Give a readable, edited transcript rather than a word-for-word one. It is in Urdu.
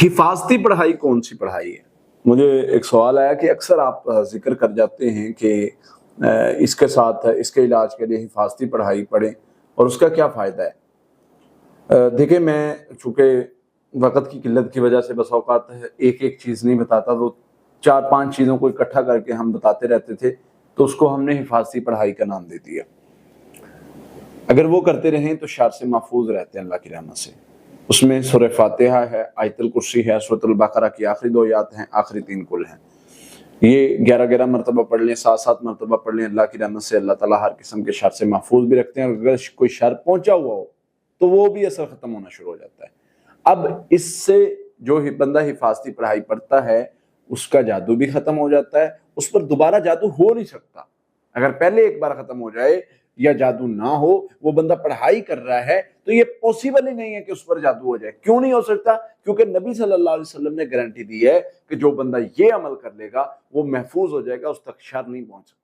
حفاظتی پڑھائی کون سی پڑھائی ہے؟ مجھے ایک سوال آیا کہ اکثر آپ ذکر کر جاتے ہیں کہ اس کے ساتھ اس کے علاج کے لیے حفاظتی پڑھائی پڑھیں اور اس کا کیا فائدہ ہے؟ دیکھیں، میں چونکہ وقت کی قلت کی وجہ سے بس اوقات ایک ایک چیز نہیں بتاتا، تو 4-5 چیزوں کو اکٹھا کر کے ہم بتاتے رہتے تھے، تو اس کو ہم نے حفاظتی پڑھائی کا نام دے دیا۔ اگر وہ کرتے رہیں تو شر سے محفوظ رہتے ہیں اللہ کی رحمت سے۔ اس میں سورہ فاتحہ ہے، آیت الکرسی ہے، سورۃ البقرہ کی آخری 2 آیات ہیں، آخری 3 کل ہیں۔ یہ 11 مرتبہ پڑھ لیں، 7 مرتبہ پڑھ لیں، اللہ کی رحمت سے اللہ تعالیٰ ہر قسم کے شر سے محفوظ بھی رکھتے ہیں، اور اگر کوئی شر پہنچا ہوا ہو تو وہ بھی اثر ختم ہونا شروع ہو جاتا ہے۔ اب اس سے جو بندہ حفاظتی پڑھائی پڑھتا ہے اس کا جادو بھی ختم ہو جاتا ہے، اس پر دوبارہ جادو ہو نہیں سکتا۔ اگر پہلے ایک بار ختم ہو جائے یا جادو نہ ہو، وہ بندہ پڑھائی کر رہا ہے تو یہ پوسیبل ہی نہیں ہے کہ اس پر جادو ہو جائے۔ کیوں نہیں ہو سکتا؟ کیونکہ نبی صلی اللہ علیہ وسلم نے گارنٹی دی ہے کہ جو بندہ یہ عمل کر لے گا وہ محفوظ ہو جائے گا، اس تک شر نہیں پہنچ سکتا۔